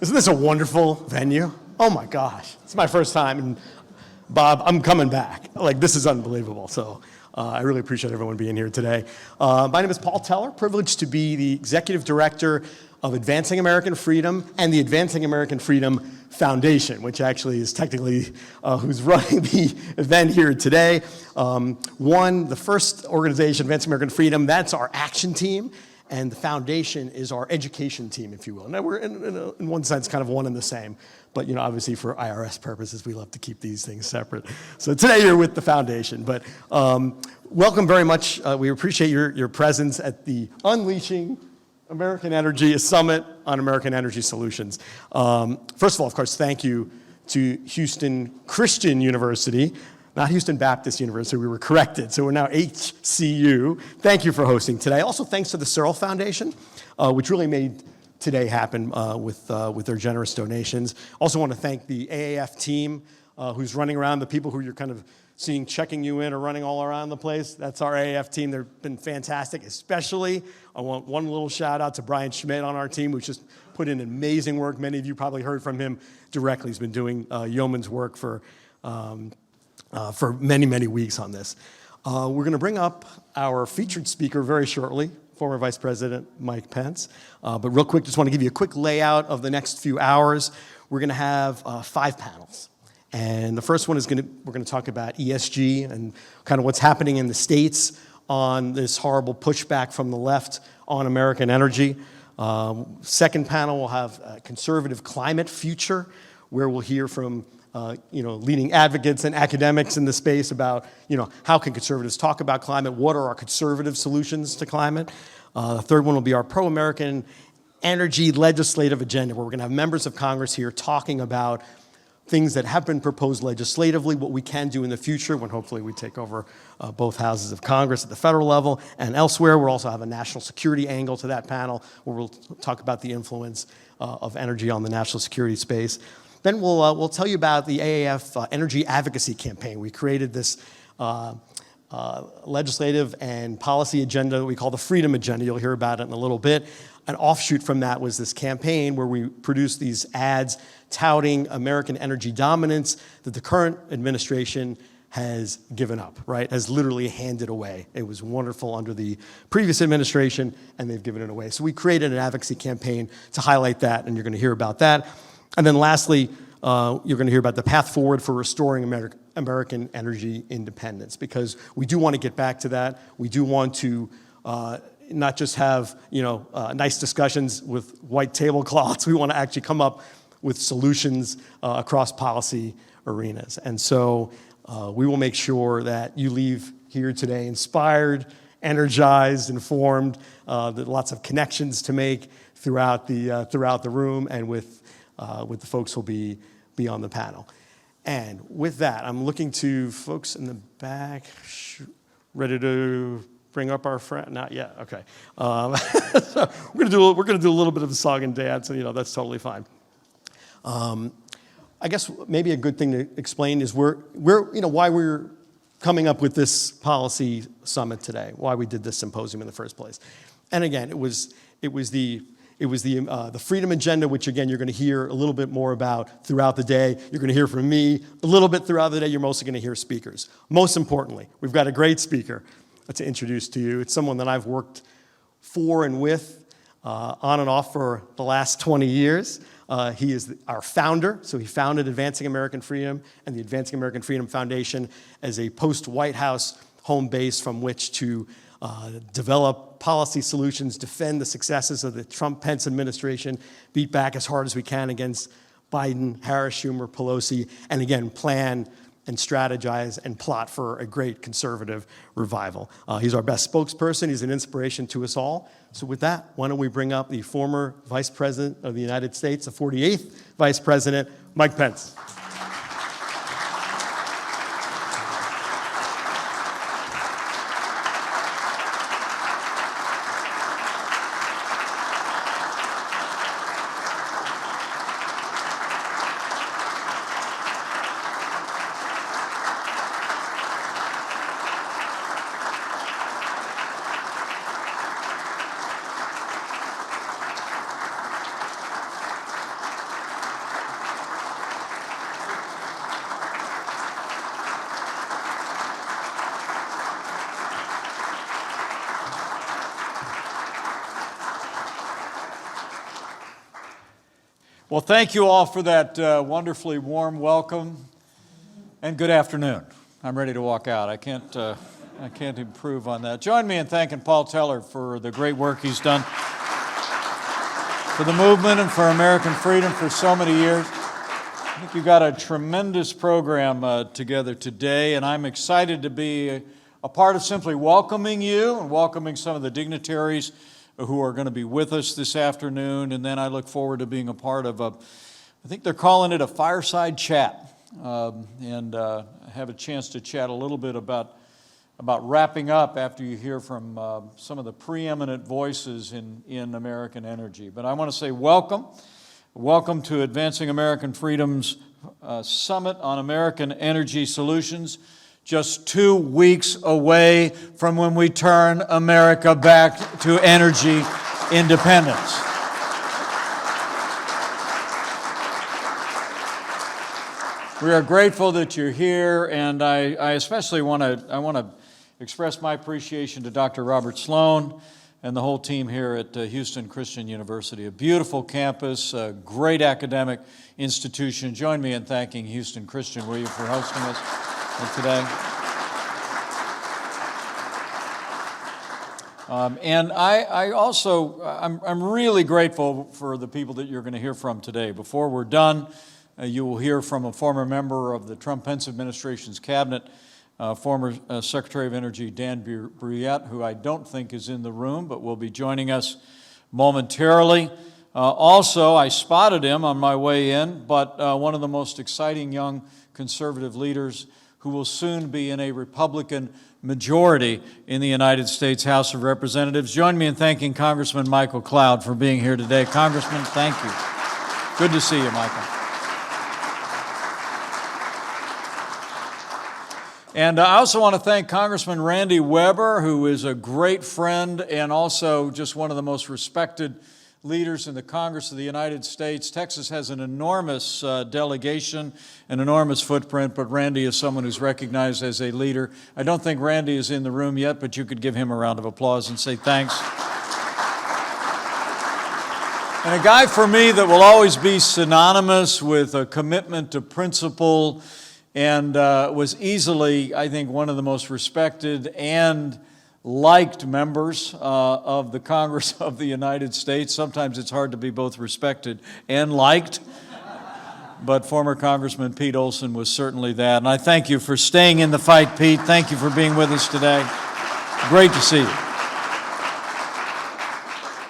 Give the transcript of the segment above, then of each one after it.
Isn't this a wonderful venue? Oh my gosh, it's my first time, and Bob, I'm coming back. Like, this is unbelievable. So I really appreciate everyone being here today. My name is Paul Teller, privileged to be the Executive Director of Advancing American Freedom and the Advancing American Freedom Foundation, which actually is technically who's running the event here today. The first organization, Advancing American Freedom, that's our action team. And the foundation is our education team, if you will. Now, we're in one sense kind of one and the same, but obviously for IRS purposes, we love to keep these things separate. So today you're with the foundation, but welcome very much. We appreciate your presence at the Unleashing American Energy Summit on American Energy Solutions. First of all, of course, thank you to Houston Christian University, not Houston Baptist University, we were corrected. So we're now HCU. Thank you for hosting today. Also, thanks to the Searle Foundation, which really made today happen with their generous donations. Also want to thank the AAFF team who's running around, the people who you're kind of seeing checking you in or running all around the place. That's our AAFF team. They've been fantastic. Especially, I want one little shout out to Brian Schmidt on our team, who's just put in amazing work. Many of you probably heard from him directly. He's been doing yeoman's work for many, many weeks on this. We're going to bring up our featured speaker very shortly, former Vice President Mike Pence. But real quick, just want to give you a quick layout of the next few hours. We're going to have 5 panels. And the first one is we're going to talk about ESG and kind of what's happening in the States on this horrible pushback from the left on American energy. Second panel, we'll have a conservative climate future, where we'll hear from leading advocates and academics in the space about, how can conservatives talk about climate? What are our conservative solutions to climate? The third one will be our pro-American energy legislative agenda, where we're going to have members of Congress here talking about things that have been proposed legislatively, what we can do in the future when hopefully we take over both houses of Congress at the federal level and elsewhere. We'll also have a national security angle to that panel, where we'll talk about the influence of energy on the national security space. Then we'll tell you about the AAFF Energy Advocacy Campaign. We created this legislative and policy agenda that we call the Freedom Agenda. You'll hear about it in a little bit. An offshoot from that was this campaign where we produced these ads touting American energy dominance that the current administration has given up, right? Has literally handed away. It was wonderful under the previous administration, and they've given it away. So we created an advocacy campaign to highlight that, and you're going to hear about that. And then lastly, you're going to hear about the path forward for restoring American energy independence, because we do want to get back to that. We do want to not just have nice discussions with white tablecloths. We want to actually come up with solutions across policy arenas. And so we will make sure that you leave here today inspired, energized, informed, lots of connections to make throughout the room and with the folks who'll be on the panel. And with that, I'm looking to folks in the back, ready to bring up our friend. Not yet. Okay. So we're gonna do a little bit of a song and dance, and that's totally fine. I guess maybe a good thing to explain is why we're coming up with this policy summit today, why we did this symposium in the first place. And again, it was the Freedom Agenda, which again, you're going to hear a little bit more about throughout the day. You're going to hear from me a little bit throughout the day. You're mostly going to hear speakers. Most importantly, we've got a great speaker to introduce to you. It's someone that I've worked for and with on and off for the last 20 years. He is our founder, so he founded Advancing American Freedom and the Advancing American Freedom Foundation as a post-White House home base from which to develop policy solutions, defend the successes of the Trump-Pence administration, beat back as hard as we can against Biden, Harris, Schumer, Pelosi, and again, plan and strategize and plot for a great conservative revival. He's our best spokesperson. He's an inspiration to us all. So with that, why don't we bring up the former Vice President of the United States, the 48th Vice President, Mike Pence. Well, thank you all for that wonderfully warm welcome, and good afternoon. I'm ready to walk out. I can't improve on that. Join me in thanking Paul Teller for the great work he's done for the movement and for American freedom for so many years. I think you've got a tremendous program together today, and I'm excited to be a part of simply welcoming you and welcoming some of the dignitaries who are going to be with us this afternoon. And then I look forward to being a part of I think they're calling it a fireside chat, and have a chance to chat a little bit about wrapping up after you hear from some of the preeminent voices in American energy. But I want to say welcome. Welcome to Advancing American Freedom's Summit on American Energy Solutions, just 2 weeks away from when we turn America back to energy independence. We are grateful that you're here, and I especially want to express my appreciation to Dr. Robert Sloan and the whole team here at Houston Christian University. A beautiful campus, a great academic institution. Join me in thanking Houston Christian, will you, for hosting us today. And I'm really grateful for the people that you're going to hear from today. Before we're done, you will hear from a former member of the Trump-Pence administration's cabinet, former Secretary of Energy Dan Brouillette, who I don't think is in the room, but will be joining us momentarily. Also, I spotted him on my way in, but one of the most exciting young conservative leaders who will soon be in a Republican majority in the United States House of Representatives. Join me in thanking Congressman Michael Cloud for being here today. Congressman, thank you. Good to see you, Michael. And I also want to thank Congressman Randy Weber, who is a great friend and also just one of the most respected leaders in the Congress of the United States. Texas has an enormous delegation, an enormous footprint, but Randy is someone who's recognized as a leader. I don't think Randy is in the room yet, but you could give him a round of applause and say thanks. And a guy for me that will always be synonymous with a commitment to principle, and was easily, I think, one of the most respected and liked members of the Congress of the United States. Sometimes it's hard to be both respected and liked, but former Congressman Pete Olson was certainly that. And I thank you for staying in the fight, Pete. Thank you for being with us today. Great to see you.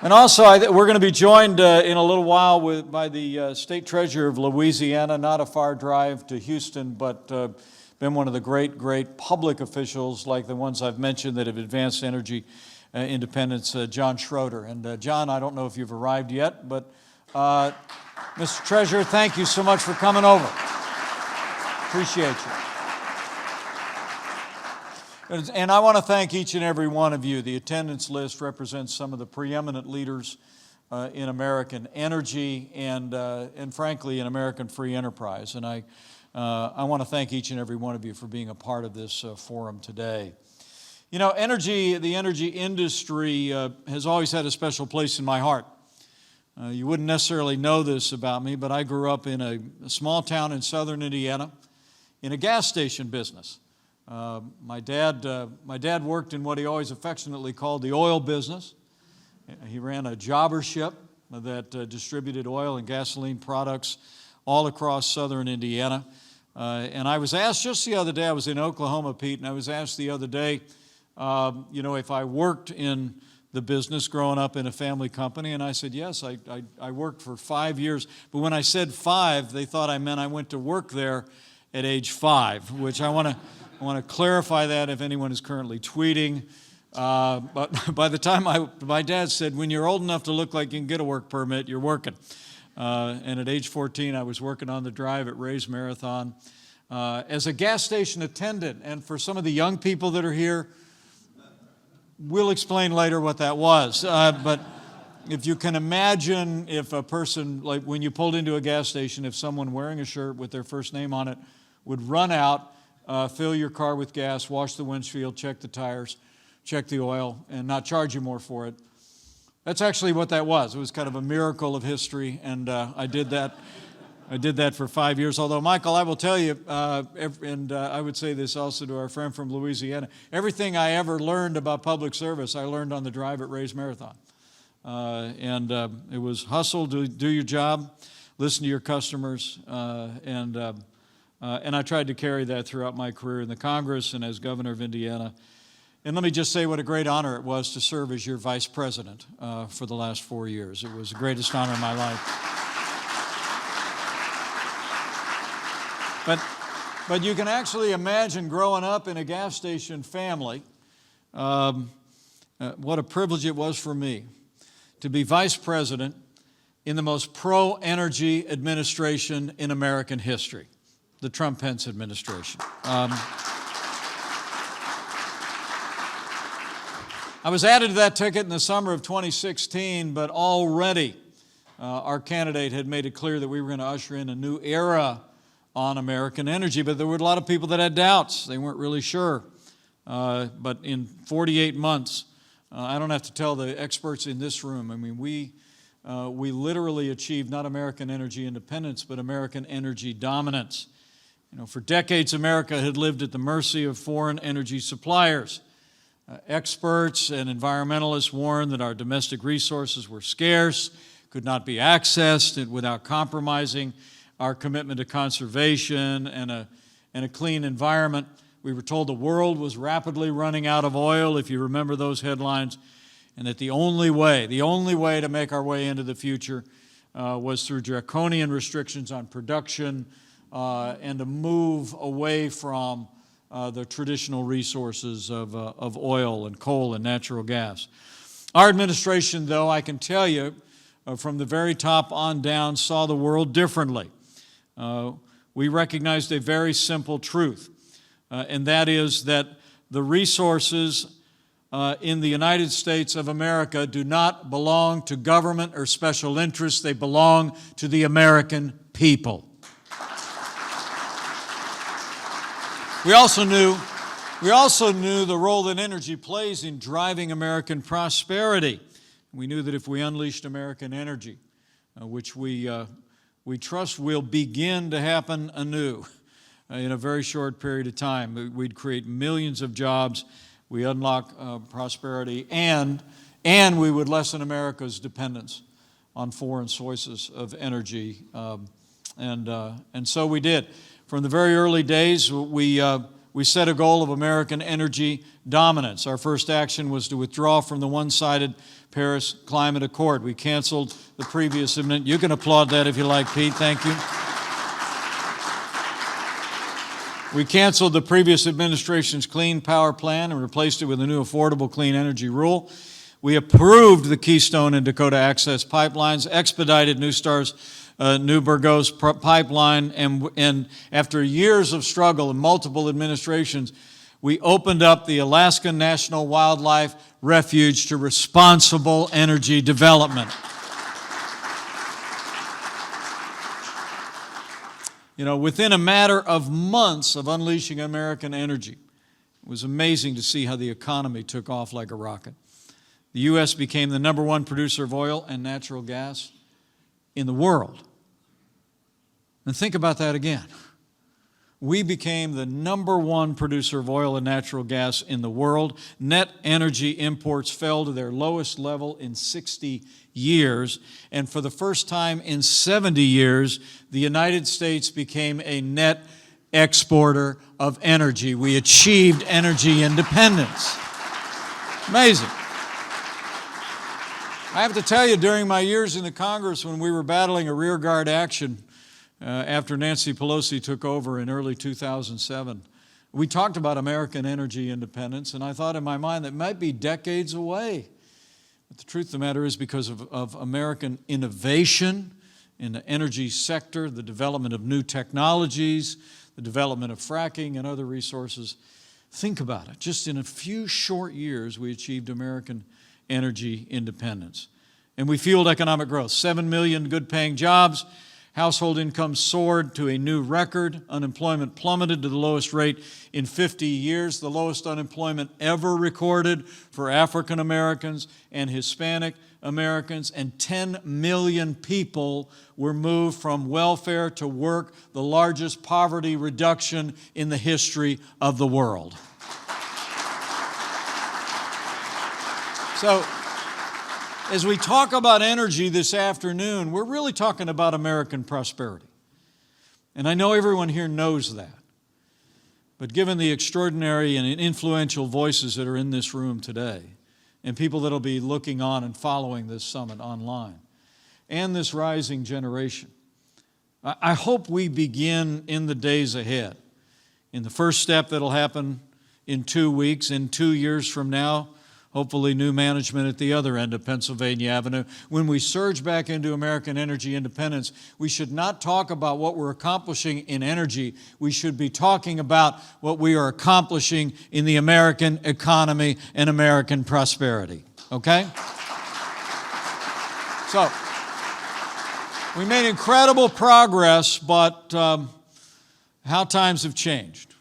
And also, we're going to be joined in a little while by the State Treasurer of Louisiana, not a far drive to Houston, but been one of the great public officials like the ones I've mentioned that have advanced energy independence, John Schroeder. And John, I don't know if you've arrived yet, but Mr. Treasurer, thank you so much for coming over. Appreciate you. And I want to thank each and every one of you. The attendance list represents some of the preeminent leaders in American energy and frankly, in American free enterprise. And I want to thank each and every one of you for being a part of this forum today. You know, the energy industry has always had a special place in my heart. You wouldn't necessarily know this about me, but I grew up in a small town in southern Indiana in a gas station business. My dad worked in what he always affectionately called the oil business. He ran a jobber ship that distributed oil and gasoline products all across southern Indiana. And I was asked just the other day, I was in Oklahoma, Pete, and I was asked the other day, if I worked in the business growing up in a family company, and I said, yes, I worked for 5 years. But when I said 5, they thought I meant I went to work there at age 5, which I want to clarify that if anyone is currently tweeting. But by the time my dad said, when you're old enough to look like you can get a work permit, you're working. And at age 14, I was working on the drive at Ray's Marathon as a gas station attendant. And for some of the young people that are here, we'll explain later what that was. But if you can imagine if a person, like when you pulled into a gas station, if someone wearing a shirt with their first name on it would run out, fill your car with gas, wash the windshield, check the tires, check the oil, and not charge you more for it. That's actually what that was. It was kind of a miracle of history, and I did that. I did that for 5 years. Although, Michael, I will tell you, and I would say this also to our friend from Louisiana, everything I ever learned about public service, I learned on the drive at Ray's Marathon. It was hustle, do your job, listen to your customers, and I tried to carry that throughout my career in the Congress and as governor of Indiana. And let me just say what a great honor it was to serve as your vice president for the last 4 years. It was the greatest honor of my life. But you can actually imagine growing up in a gas station family, what a privilege it was for me to be vice president in the most pro-energy administration in American history, the Trump-Pence administration. I was added to that ticket in the summer of 2016, but already our candidate had made it clear that we were going to usher in a new era on American energy, but there were a lot of people that had doubts. They weren't really sure. But in 48 months, I don't have to tell the experts in this room, I mean, we literally achieved not American energy independence, but American energy dominance. You know, for decades, America had lived at the mercy of foreign energy suppliers. Experts and environmentalists warned that our domestic resources were scarce, could not be accessed without compromising our commitment to conservation and a clean environment. We were told the world was rapidly running out of oil, if you remember those headlines, and that the only way to make our way into the future was through draconian restrictions on production and to move away from the traditional resources of oil and coal and natural gas. Our administration, though, I can tell you, from the very top on down, saw the world differently. We recognized a very simple truth, and that is that the resources in the United States of America do not belong to government or special interests. They belong to the American people. We also knew the role that energy plays in driving American prosperity. We knew that if we unleashed American energy, which we trust will begin to happen anew in a very short period of time, we'd create millions of jobs, we unlock prosperity, and we would lessen America's dependence on foreign sources of energy. And so we did. From the very early days, we set a goal of American energy dominance. Our first action was to withdraw from the one-sided Paris Climate Accord. We canceled the previous amendment. You can applaud that if you like, Pete. Thank you. We canceled the previous administration's Clean Power Plan and replaced it with a new Affordable Clean Energy Rule. We approved the Keystone and Dakota Access pipelines, expedited New Burgos pipeline, and after years of struggle and multiple administrations, we opened up the Alaska National Wildlife Refuge to responsible energy development. You know, within a matter of months of unleashing American energy, it was amazing to see how the economy took off like a rocket. The U.S. became the #1 producer of oil and natural gas in the world. And think about that again. We became the #1 producer of oil and natural gas in the world. Net energy imports fell to their lowest level in 60 years. And for the first time in 70 years, the United States became a net exporter of energy. We achieved energy independence. Amazing. I have to tell you, during my years in the Congress, when we were battling a rearguard action after Nancy Pelosi took over in early 2007, we talked about American energy independence, and I thought in my mind that might be decades away. But the truth of the matter is, because of American innovation in the energy sector, the development of new technologies, the development of fracking and other resources, think about it. Just in a few short years, we achieved American energy independence. And we fueled economic growth. 7 million good-paying jobs. Household income soared to a new record. Unemployment plummeted to the lowest rate in 50 years, the lowest unemployment ever recorded for African Americans and Hispanic Americans, and 10 million people were moved from welfare to work, the largest poverty reduction in the history of the world. So, as we talk about energy this afternoon, we're really talking about American prosperity. And I know everyone here knows that. But given the extraordinary and influential voices that are in this room today, and people that will be looking on and following this summit online, and this rising generation, I hope we begin in the days ahead. In the first step that'll happen in 2 weeks, in 2 years from now, hopefully new management at the other end of Pennsylvania Avenue. When we surge back into American energy independence, we should not talk about what we're accomplishing in energy. We should be talking about what we are accomplishing in the American economy and American prosperity. Okay? So, we made incredible progress, but how times have changed.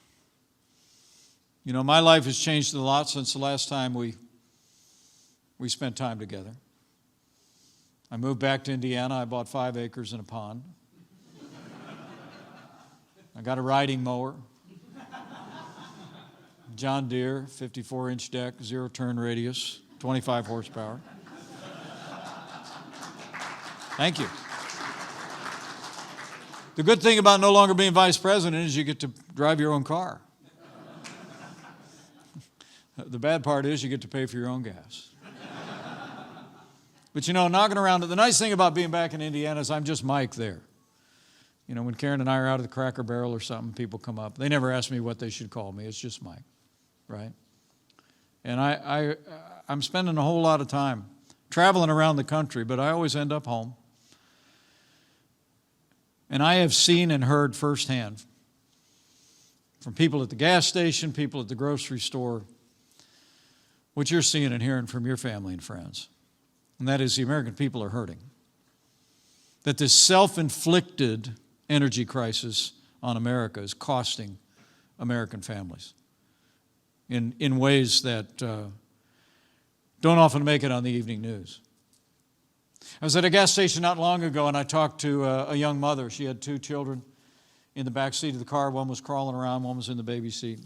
You know, my life has changed a lot since the last time we spent time together. I moved back to Indiana. I bought 5 acres and a pond. I got a riding mower. John Deere, 54-inch deck, 0-turn radius, 25 horsepower. Thank you. The good thing about no longer being vice president is you get to drive your own car. The bad part is you get to pay for your own gas. But you know, knocking around, the nice thing about being back in Indiana is I'm just Mike there. You know, when Karen and I are out of the Cracker Barrel or something, people come up. They never ask me what they should call me. It's just Mike, right? And I'm spending a whole lot of time traveling around the country, but I always end up home. And I have seen and heard firsthand from people at the gas station, people at the grocery store, what you're seeing and hearing from your family and friends. And that is the American people are hurting. That this self-inflicted energy crisis on America is costing American families in ways that don't often make it on the evening news. I was at a gas station not long ago and I talked to a young mother. She had 2 children in the back seat of the car. One was crawling around, one was in the baby seat.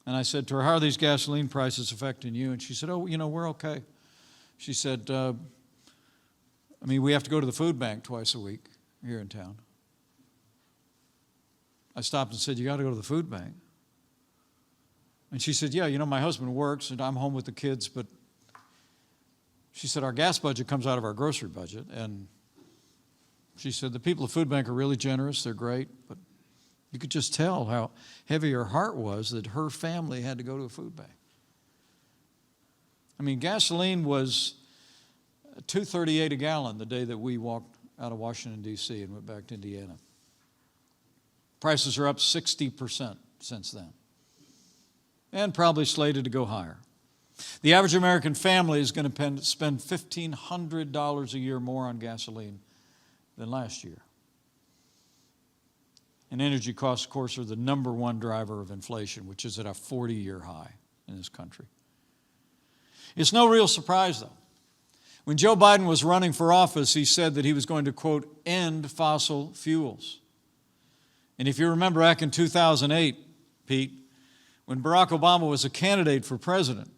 And I said to her, "How are these gasoline prices affecting you?" And she said, "Oh, you know, we're okay." She said, we have to go to the food bank twice a week here in town. I stopped and said, "You got to go to the food bank?" And she said, "Yeah, you know, my husband works and I'm home with the kids, but," she said, "our gas budget comes out of our grocery budget." And she said, "The people at food bank are really generous, they're great, but you could just tell how heavy her heart was that her family had to go to a food bank." I mean, gasoline was $2.38 a gallon the day that we walked out of Washington, D.C. and went back to Indiana. Prices are up 60% since then, and probably slated to go higher. The average American family is going to spend $1,500 a year more on gasoline than last year. And energy costs, of course, are the #1 driver of inflation, which is at a 40-year high in this country. It's no real surprise, though. When Joe Biden was running for office, he said that he was going to, quote, "end fossil fuels." And if you remember back in 2008, Pete, when Barack Obama was a candidate for president,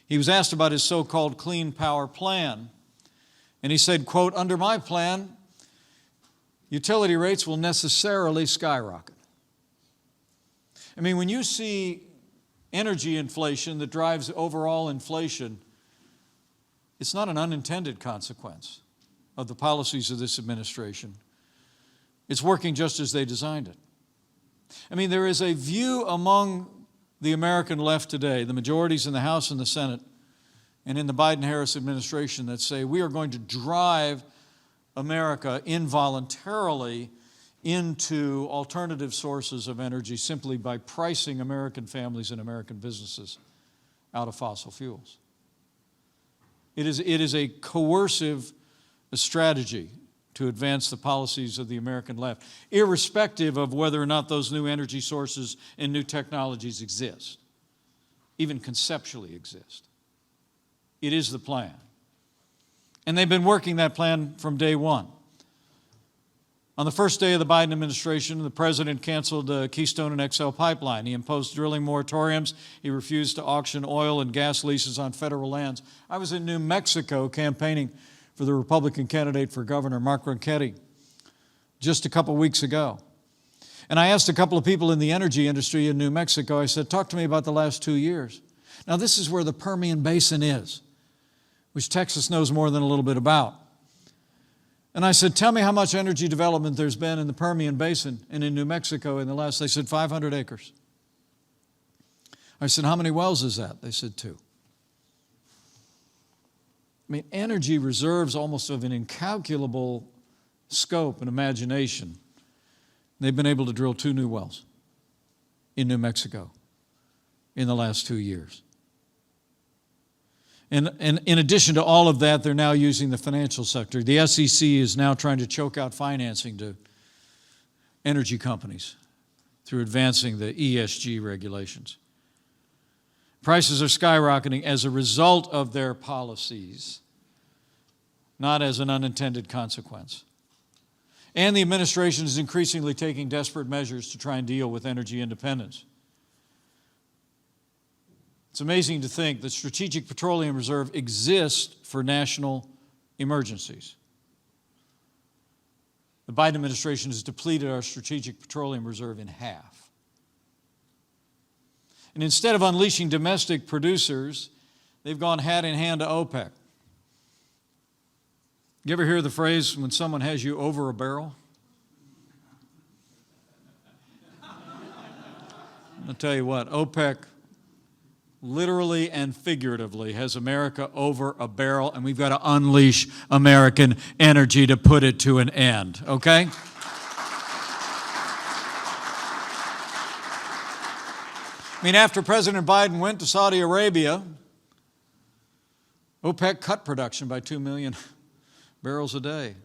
he was asked about his so-called Clean Power Plan. And he said, quote, "Under my plan, utility rates will necessarily skyrocket." I mean, when you see energy inflation that drives overall inflation, it's not an unintended consequence of the policies of this administration. It's working just as they designed it. I mean, there is a view among the American left today, the majorities in the House and the Senate, and in the Biden-Harris administration that say we are going to drive America involuntarily into alternative sources of energy simply by pricing American families and American businesses out of fossil fuels. It is a coercive strategy to advance the policies of the American left, irrespective of whether or not those new energy sources and new technologies exist, even conceptually exist. It is the plan. And they've been working that plan from day one. On the first day of the Biden administration, the president canceled the Keystone and XL pipeline. He imposed drilling moratoriums. He refused to auction oil and gas leases on federal lands. I was in New Mexico campaigning for the Republican candidate for governor, Mark Ronchetti, just a couple weeks ago. And I asked a couple of people in the energy industry in New Mexico, I said, talk to me about the last 2 years. Now, this is where the Permian Basin is, which Texas knows more than a little bit about. And I said, tell me how much energy development there's been in the Permian Basin and in New Mexico in the last, they said 500 acres. I said, how many wells is that? They said 2. I mean, energy reserves almost of an incalculable scope and imagination. They've been able to drill 2 new wells in New Mexico in the last 2 years. And in addition to all of that, they're now using the financial sector. The SEC is now trying to choke out financing to energy companies through advancing the ESG regulations. Prices are skyrocketing as a result of their policies, not as an unintended consequence. And the administration is increasingly taking desperate measures to try and deal with energy independence. It's amazing to think that Strategic Petroleum Reserve exists for national emergencies. The Biden administration has depleted our Strategic Petroleum Reserve in half. And instead of unleashing domestic producers, they've gone hand in hand to OPEC. You ever hear the phrase, when someone has you over a barrel? I'll tell you what, OPEC literally and figuratively has America over a barrel, and we've got to unleash American energy to put it to an end, okay? I mean, after President Biden went to Saudi Arabia, OPEC cut production by 2 million barrels a day.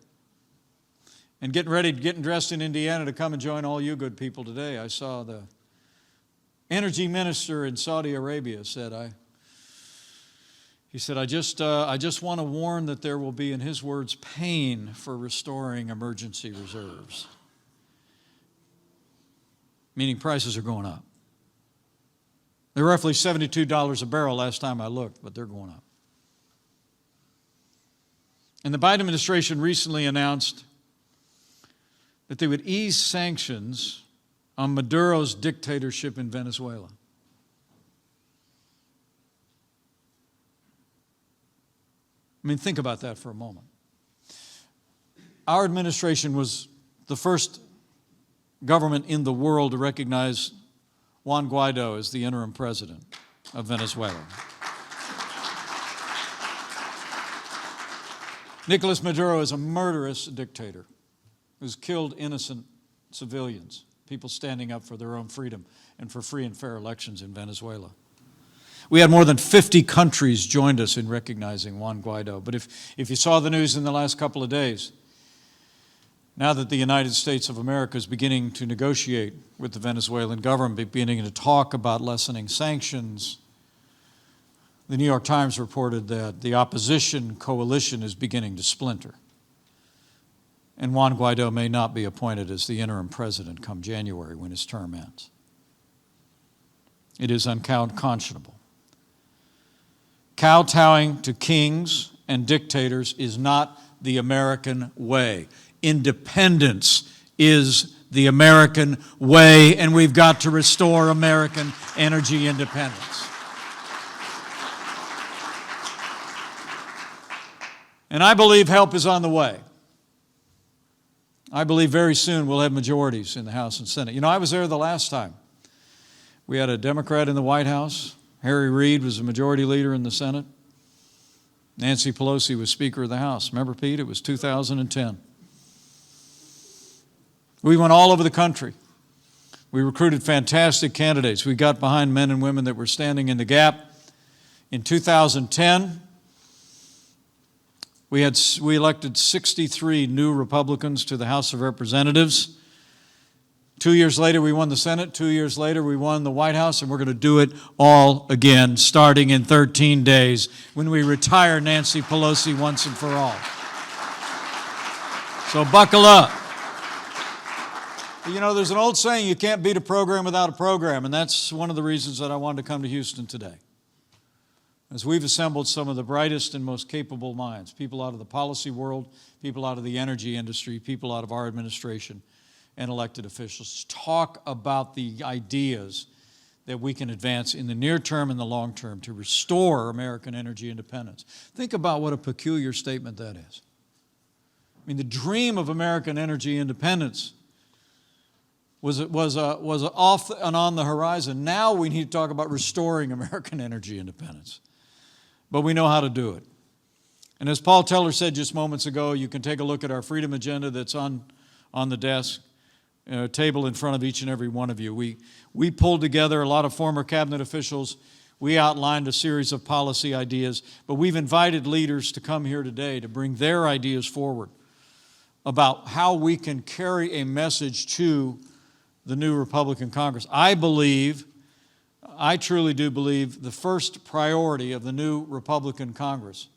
And getting dressed in Indiana to come and join all you good people today, I saw the energy minister in Saudi Arabia said, I just want to warn that there will be, in his words, pain for restoring emergency reserves. Meaning prices are going up. They're roughly $72 a barrel last time I looked, but they're going up. And the Biden administration recently announced that they would ease sanctions on Maduro's dictatorship in Venezuela. I mean, think about that for a moment. Our administration was the first government in the world to recognize Juan Guaido as the interim president of Venezuela. Nicolas Maduro is a murderous dictator who's killed innocent civilians, people standing up for their own freedom and for free and fair elections in Venezuela. We had more than 50 countries joined us in recognizing Juan Guaido. But if you saw the news in the last couple of days, now that the United States of America is beginning to negotiate with the Venezuelan government, beginning to talk about lessening sanctions, the New York Times reported that the opposition coalition is beginning to splinter. And Juan Guaido may not be appointed as the interim president come January when his term ends. It is unconscionable. Kowtowing to kings and dictators is not the American way. Independence is the American way, and we've got to restore American energy independence. And I believe help is on the way. I believe very soon we'll have majorities in the House and Senate. You know, I was there the last time. We had a Democrat in the White House. Harry Reid was the majority leader in the Senate. Nancy Pelosi was Speaker of the House. Remember, Pete? It was 2010. We went all over the country. We recruited fantastic candidates. We got behind men and women that were standing in the gap. In 2010, we elected 63 new Republicans to the House of Representatives. 2 years later, we won the Senate. 2 years later, we won the White House, and we're going to do it all again, starting in 13 days when we retire Nancy Pelosi once and for all. So buckle up. You know, there's an old saying, you can't beat a program without a program, and that's one of the reasons that I wanted to come to Houston today. As we've assembled some of the brightest and most capable minds, people out of the policy world, people out of the energy industry, people out of our administration, and elected officials, to talk about the ideas that we can advance in the near term and the long term to restore American energy independence. Think about what a peculiar statement that is. I mean, the dream of American energy independence was off and on the horizon. Now we need to talk about restoring American energy independence. But we know how to do it. And as Paul Teller said just moments ago, you can take a look at our freedom agenda that's on the desk, table in front of each and every one of you. We pulled together a lot of former cabinet officials. We outlined a series of policy ideas, but we've invited leaders to come here today to bring their ideas forward about how we can carry a message to the new Republican Congress. I truly do believe the first priority of the new Republican Congress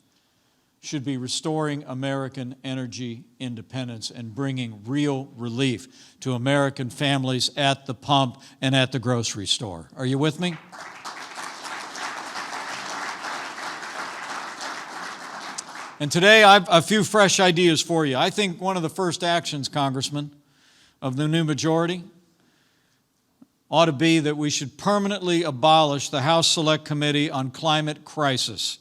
should be restoring American energy independence and bringing real relief to American families at the pump and at the grocery store. Are you with me? And today I have a few fresh ideas for you. I think one of the first actions, Congressman, of the new majority ought to be that we should permanently abolish the House Select Committee on Climate Crisis.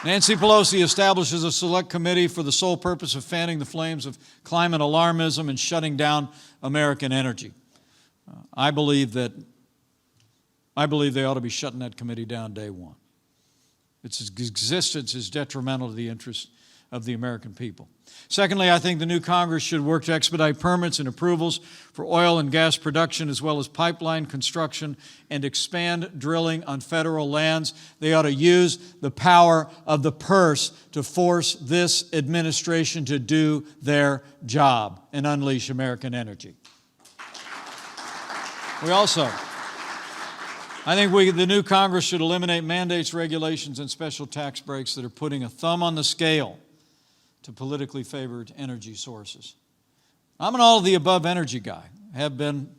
Nancy Pelosi establishes a select committee for the sole purpose of fanning the flames of climate alarmism and shutting down American energy. I believe they ought to be shutting that committee down day one. Its existence is detrimental to the interests of the American people. Secondly, I think the new Congress should work to expedite permits and approvals for oil and gas production as well as pipeline construction and expand drilling on federal lands. They ought to use the power of the purse to force this administration to do their job and unleash American energy. I think the new Congress should eliminate mandates, regulations, and special tax breaks that are putting a thumb on the scale to politically favored energy sources. I'm an all-of-the-above energy guy, have been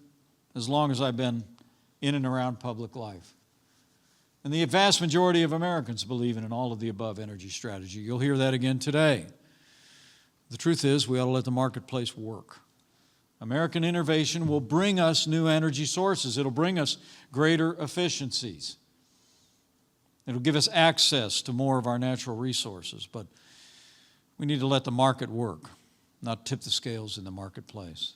as long as I've been in and around public life. And the vast majority of Americans believe in an all-of-the-above energy strategy. You'll hear that again today. The truth is, we ought to let the marketplace work. American innovation will bring us new energy sources. It'll bring us greater efficiencies. It'll give us access to more of our natural resources, but we need to let the market work, not tip the scales in the marketplace.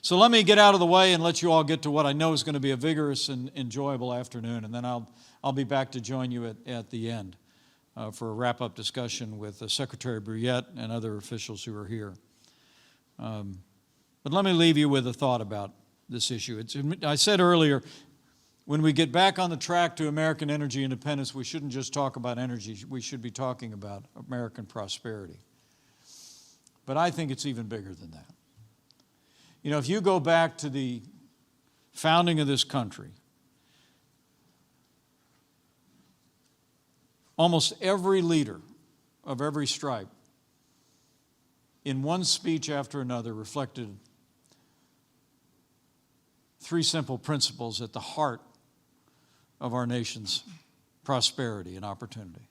So let me get out of the way and let you all get to what I know is going to be a vigorous and enjoyable afternoon, and then I'll be back to join you at the end for a wrap-up discussion with Secretary Brouillette and other officials who are here. But let me leave you with a thought about this issue. I said earlier, when we get back on the track to American energy independence, we shouldn't just talk about energy. We should be talking about American prosperity. But I think it's even bigger than that. You know, if you go back to the founding of this country, almost every leader of every stripe, in one speech after another, reflected three simple principles at the heart of our nation's prosperity and opportunity.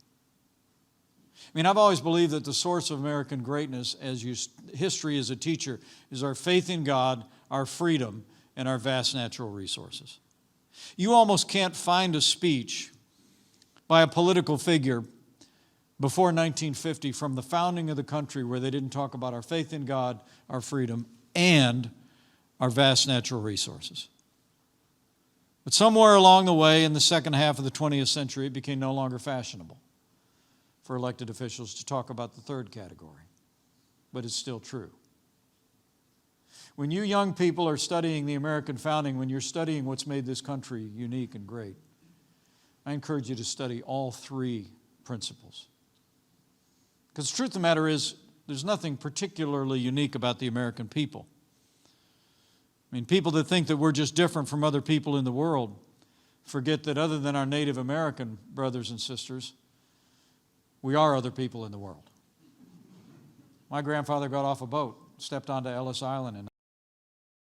I mean, I've always believed that the source of American greatness, history as a teacher, is our faith in God, our freedom, and our vast natural resources. You almost can't find a speech by a political figure before 1950 from the founding of the country where they didn't talk about our faith in God, our freedom, and our vast natural resources. But somewhere along the way in the second half of the 20th century, it became no longer fashionable for elected officials to talk about the third category. But it's still true. When you young people are studying the American founding, when you're studying what's made this country unique and great, I encourage you to study all three principles. Because the truth of the matter is, there's nothing particularly unique about the American people. I mean, people that think that we're just different from other people in the world forget that other than our Native American brothers and sisters, we are other people in the world. My grandfather got off a boat, stepped onto Ellis Island in